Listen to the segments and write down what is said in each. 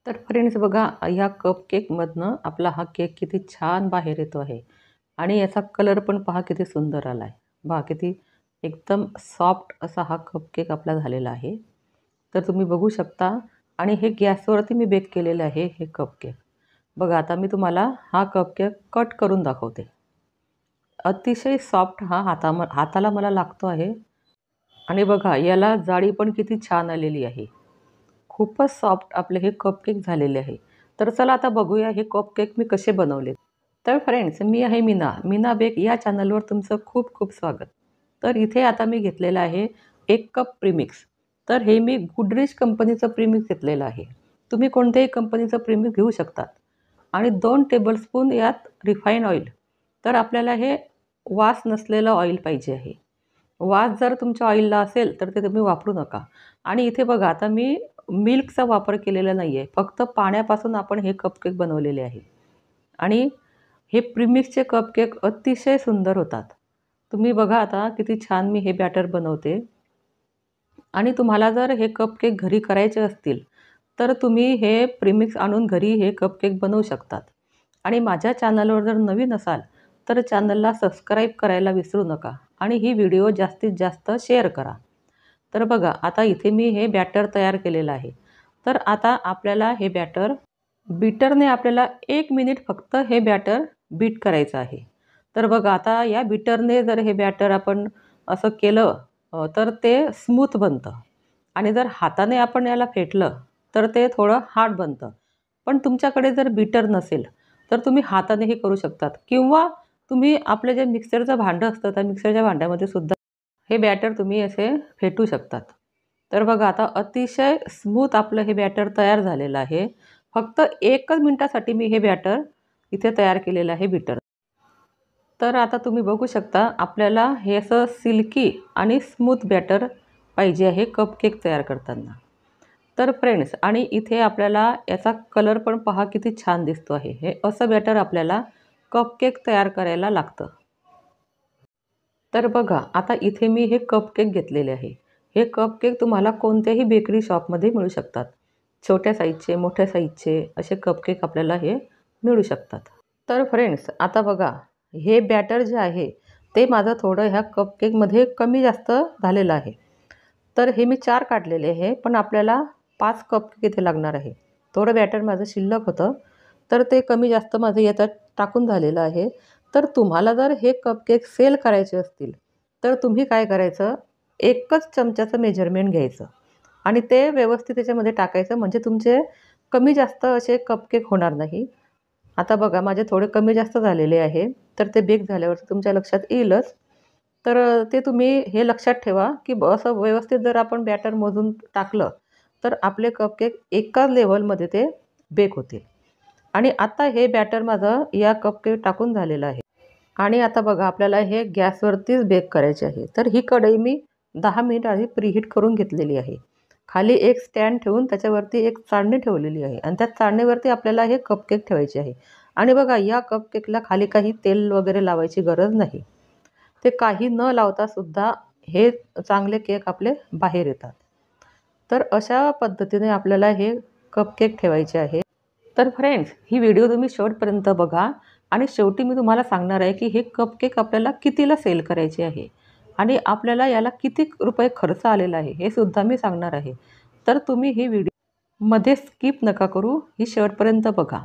तर फ्रेंड्स बघा, ह्या कपकेकमधनं आपला हा केक किती छान बाहेर येतो आहे आणि याचा कलर पण पहा किती सुंदर आला आहे. पहा किती एकदम सॉफ्ट असा हा कपकेक आपला झालेला आहे. तर तुम्ही बघू शकता आणि हे गॅसवरती मी बेक केलेलं आहे हे कपकेक. बघा आता मी तुम्हाला हा कपकेक कट करून दाखवते. अतिशय सॉफ्ट हा हाताला मला लागतो आहे आणि बघा याला जाळी पण किती छान आलेली आहे. खूपच सॉफ्ट आपले हे कपकेक झालेले आहे. तर चला आता बघूया हे कपकेक मी कसे बनवले. तर फ्रेंड्स मी आहे मीना बेक या चॅनलवर तुमचं खूप खूप स्वागत. तर इथे आता मी घेतलेलं आहे 1 कप प्रीमिक्स. तर हे मी गुडरीच कंपनीचं प्रीमिक्स घेतलेलं आहे. तुम्ही कोणत्याही कंपनीचं प्रीमिक्स घेऊ शकतात. आणि 2 टेबलस्पून यात रिफाईन ऑइल. तर आपल्याला हे वास नसलेलं ऑइल पाहिजे आहे. वास जर तुमच्या ऑइलला असेल तर ते तुम्ही वापरू नका. आणि इथे बघा आता मी मिल्कचा वापर केलेला नाही आहे. फक्त पाण्यापासून आपण हे कपकेक बनवलेले आहे. आणि हे प्रीमिक्सचे कपकेक अतिशय सुंदर होतात. तुम्ही बघा आता किती छान मी हे बॅटर बनवते. आणि तुम्हाला जर हे कपकेक घरी करायचे असतील तर तुम्ही हे प्रीमिक्स आणून घरी हे कपकेक बनवू शकतात. आणि माझ्या चॅनलवर जर नवीन असाल तर चॅनलला सबस्क्राईब करायला विसरू नका आणि ही व्हिडिओ जास्तीत जास्त शेअर करा. तर बघा आता इथे मी हे बॅटर तयार केलेलं आहे. तर आता आपल्याला हे बॅटर बीटरने आपल्याला 1 मिनिट फक्त हे बॅटर बीट करायचं आहे. तर बघा आता या बीटरने जर हे बॅटर आपण असं केलं तर ते स्मूथ बनतं. आणि जर हाताने आपण याला फेटलं तर ते थोडं हार्ड बनतं. पण तुमच्याकडे जर बीटर नसेल तर तुम्ही हातानेही करू शकतात किंवा तुम्ही आपलं जे मिक्सरचं भांडं असतं त्या मिक्सरच्या भांड्यामध्ये सुद्धा हे बॅटर तुम्ही असे फेटू शकतात. तर बघा आता अतिशय स्मूथ आपलं हे बॅटर तयार झालेलं आहे. फक्त 1च मिनिटासाठी मी हे बॅटर इथे तयार केलेलं आहे बीटर. तर आता तुम्ही बघू शकता आपल्याला हे असं सिल्की आणि स्मूथ बॅटर पाहिजे आहे कपकेक तयार करताना. तर फ्रेंड्स आणि इथे आपल्याला याचा कलर पण पहा किती छान दिसतो आहे. हे असं बॅटर आपल्याला कपकेक तयार करायला लागतं. तर बघा आता इथे मी हे कपकेक घेतलेले आहे. हे कपकेक तुम्हाला कोणत्याही बेकरी शॉपमध्ये मिळू शकतात. छोट्या साईजचे, मोठ्या साईजचे असे कपकेक आपल्याला हे मिळू शकतात. तर फ्रेंड्स आता बघा हे बॅटर जे आहे ते माझं थोडं ह्या कपकेकमध्ये कमी जास्त झालेलं आहे. तर हे मी 4 काढलेले आहे पण आपल्याला 5 कपकेक इथे लागणार आहे. थोडं बॅटर माझं शिल्लक होतं तर ते कमी जास्त माझं याच्यात टाकून झालेलं आहे. तर तुम्हाला जर हे कपकेक सेल करायचे असतील तर तुम्ही काय करायचं, 1च चमच्याचं मेजरमेंट घ्यायचं आणि ते व्यवस्थित त्याच्यामध्ये टाकायचं म्हणजे तुमचे कमी जास्त असे कपकेक होणार नाही. आता बघा माझे थोडे कमी जास्त झालेले आहे तर ते बेक झाल्यावरती तुमच्या लक्षात येईलच. तर ते तुम्ही हे लक्षात ठेवा की असं व्यवस्थित जर आपण बॅटर मोजून टाकलं तर आपले कपकेक एकाच लेव्हलमध्ये ते बेक होतील. आणि आता हे बॅटर माझं या कपकेक टाकून झालेलं आहे. आणि आता बघा आपल्याला हे गॅसवरतीच बेक करायचे आहे. तर ही कढई मी 10 मिनिट आधी प्रीहीट करून घेतलेली आहे. खाली एक स्टँड ठेवून त्याच्यावरती एक चाळणी ठेवलेली आहे आणि त्या चाळणीवरती आपल्याला हे कपकेक ठेवायचे आहे. आणि बघा या कपकेकला खाली काही तेल वगैरे लावायची गरज नाही. ते काही न लावता सुद्धा हे चांगले केक आपले बाहेर येतात. तर अशा पद्धतीने आपल्याला हे कपकेक ठेवायचे आहे. तर फ्रेंड्स ही व्हिडिओ तुम्ही शेवटपर्यंत बघा आणि शेवटी मी तुम्हाला सांगणार आहे की हे कपकेक आपल्याला कितीला सेल करायचे आहे आणि आपल्याला याला किती रुपये खर्च आलेला आहे हे सुद्धा मी सांगणार आहे. तर तुम्ही ही व्हिडिओ मध्ये स्किप नका करू, ही शेवटपर्यंत बघा.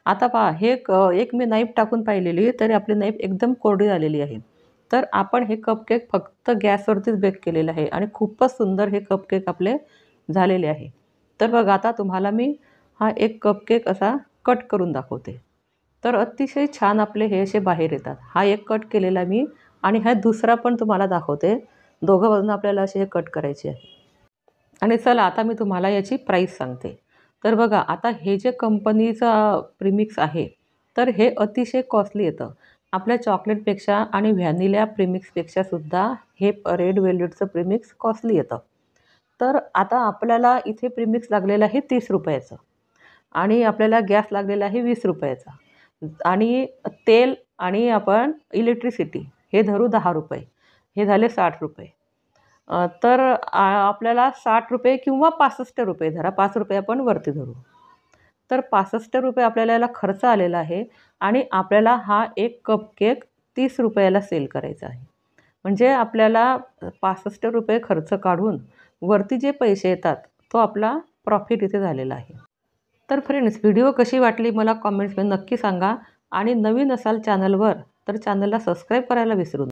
आता पहा हे एक मी नाईफ टाकून पाहिलेली तरी आपली नाईफ एकदम कोरडी झालेली आहे. तर आपण हे कपकेक फक्त गॅसवरतीच बेक केलेलं आहे आणि खूपच सुंदर हे कपकेक आपले झालेले आहे. तर बघा आता तुम्हाला मी हा एक कपकेक असा कट करून दाखवते. तर अतिशय छान आपले हे असे बाहेर येतात. हा एक कट केलेला मी आणि हा दुसरा पण तुम्हाला दाखवते. दोघं बाजूनं आपल्याला असे हे कट करायचे आहे. आणि चला आता मी तुम्हाला याची प्राईस सांगते. तर बघा आता हे जे कंपनीचं प्रीमिक्स आहे तर हे अतिशय कॉस्टली येतं. आपल्या चॉकलेटपेक्षा आणि व्हॅनिला प्रीमिक्सपेक्षा सुद्धा हे रेड वेल्वेटचं प्रीमिक्स कॉस्टली येतं. तर आता आपल्याला इथे प्रीमिक्स लागलेलं आहे 30 रुपयाचं आणि आपल्याला गॅस लागलेला आहे 20 रुपयाचा आणि तेल आणि आपण इलेक्ट्रिसिटी हे धरू 10 रुपये, हे झाले 60 रुपये. तर आपल्याला 60 रुपये किंवा 65 रुपये धरा, 5 रुपये आपण वरती धरू. तर 65 रुपये आपल्याला याला खर्च आलेला आहे आणि आपल्याला हा एक कपकेक 30 रुपयाला सेल करायचा आहे. म्हणजे आपल्याला 65 रुपये खर्च काढून वरती जे पैसे येतात तो आपला प्रॉफिट इथे झालेला आहे. तर फ्रेंड्स, व्हिडिओ कशी वाटली मला कॉमेंट्समध्ये नक्की सांगा आणि नवीन असाल चॅनलवर तर चॅनलला सबस्क्राईब करायला विसरू नका.